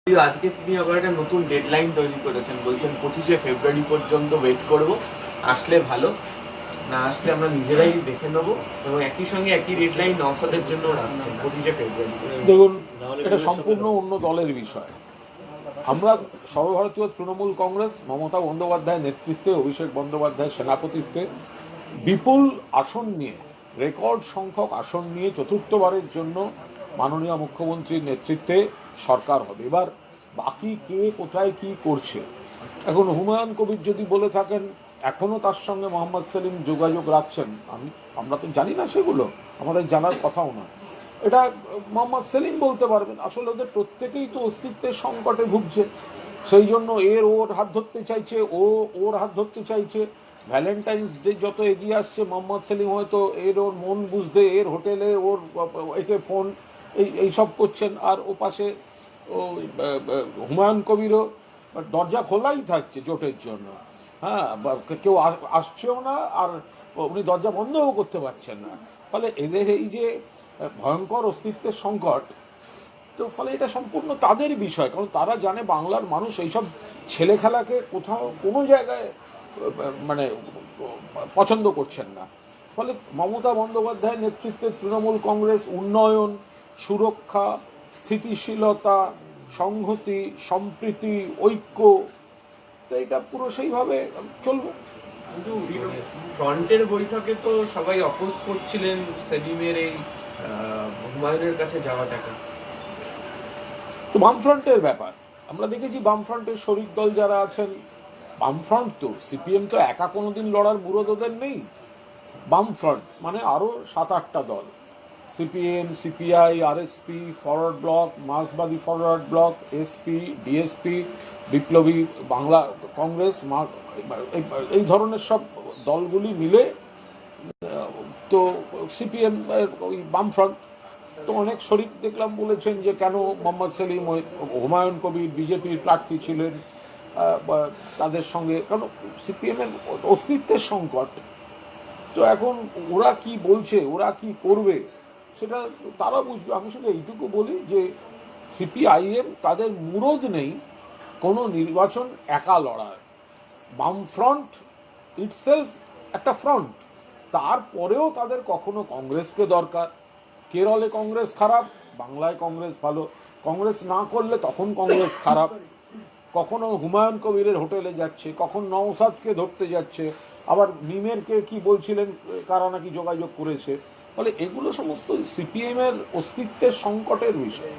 আজকে তিনি আবার একটা নতুন ডেডলাইন তৈরি করেছেন, বলছেন 25শে ফেব্রুয়ারি পর্যন্ত ওয়েট করব, আসলে ভালো, না আসলে আমরা নিজেরাই দেখে নেব। এবং একই সঙ্গে একই ডেডলাইন নওশাদের জন্য রাখছেন 25শে ফেব্রুয়ারি। দেখুন, এটা সম্পূর্ণ অন্য দলের বিষয়। আমরা সর্বভারতীয় তৃণমূল কংগ্রেস মমতা বন্দ্যোপাধ্যায়ের নেতৃত্বে, অভিষেক বন্দ্যোপাধ্যায়ের সেনাপতিত্বে বিপুল আসন নিয়ে, রেকর্ড সংখ্যক আসন নিয়ে চতুর্থবারের জন্য মাননীয় মুখ্যমন্ত্রীর নেতৃত্বে সরকার হবে। এবার বাকি কে কোথায় কি করছে, এখন হুমায়ুন কবির যদি বলে থাকেন এখনো তার সঙ্গে মোহাম্মদ সেলিম যোগাযোগ রাখছেন, আমরা তো জানি না, সেগুলো আমাদের জানার কথাও না। এটা মোহাম্মদ সেলিম বলতে পারবেন। আসলে ওদের প্রত্যেকেই তো অস্তিত্বের সংকটে ভুগছে, সেই জন্য ওর হাত ধরতে চাইছে, ওর হাত ধরতে চাইছে। ভ্যালেন্টাইন্স ডে যত এগিয়ে আসছে, মোহাম্মদ সেলিম হয়তো ওর মন বুঝতে এর হোটেলে একে ফোন এইসব করছেন, আর ও পাশে হুমায়ুন কবিরও দরজা খোলাই থাকছে জোটের জন্য। হ্যাঁ, কেউ আসছেও না, আর উনি দরজা বন্ধও করতে পারছেন না। ফলে এদের এই যে ভয়ঙ্কর অস্তিত্বের সংকট, তো ফলে এটা সম্পূর্ণ তাদের বিষয়, কারণ তারা জানে বাংলার মানুষ এইসব ছেলে খেলাকে কোথাও কোনো জায়গায় মানে পছন্দ করছেন না। ফলে মমতা বন্দ্যোপাধ্যায়ের নেতৃত্বে তৃণমূল কংগ্রেস উন্নয়ন, সুরক্ষা, স্থিতিশীলতা, সংহতি, সম্প্রীতি, ঐক্য, তো এটা পুরো সেইভাবে চলবে। কিন্তু ফ্রন্টের বৈঠকে তো সবাই অপোজ করছিলেন সেলিমের এই হুমায়ুনের কাছে যাওয়াটাকে। তো বামফ্রন্টের ব্যাপার আমরা দেখেছি, বামফ্রন্টের শরিক দল যারা আছেন, বামফ্রন্ট তো সিপিএম তো একা কোনোদিন লড়ার মুরদ ওদের নেই। বামফ্রন্ট মানে আরও 7-8টা দল, সিপিএম, সিপিআই, আরএসপি, ফরওয়ার্ড ব্লক, মার্ক্সবাদী ফরওয়ার্ড ব্লক, এসপি, ডিএসপি, বিপ্লবী বাংলা কংগ্রেস, এই ধরনের সব দলগুলি মিলে তো সিপিএম ওই বামফ্রন্ট। তো অনেক শরিক দেখলাম বলেছেন যে কেন মোহাম্মদ সেলিম, হুমায়ুন কবির বিজেপির প্রার্থী ছিলেন, তাদের সঙ্গে, কারণ সিপিএমের অস্তিত্বের সংকট। তো এখন ওরা কি বলছে, ওরা কি করবে, সেটা তারা বুঝবে। আমি শুধু এইটুকু বলি যে সিপিআইএম তাদের মুরদ নেই কোনো নির্বাচন একা লড়ার। বামফ্রন্ট ইটসেলফ একটা ফ্রন্ট, তারপরেও তাদের কখনো কংগ্রেসকে দরকার। কেরলে কংগ্রেস খারাপ, বাংলায় কংগ্রেস ভালো, কংগ্রেস না করলে তখন কংগ্রেস খারাপ। কখনো হুমায়ুন কবিরের হোটেলে যাচ্ছে, কখন নওশাদকে ধরতে যাচ্ছে, আবার মিমেরকে কি বলছিলেন কারা নাকি যোগাযোগ করেছে। ফলে এগুলো সমস্ত সিপিএমের অস্তিত্বের সংকটের বিষয়।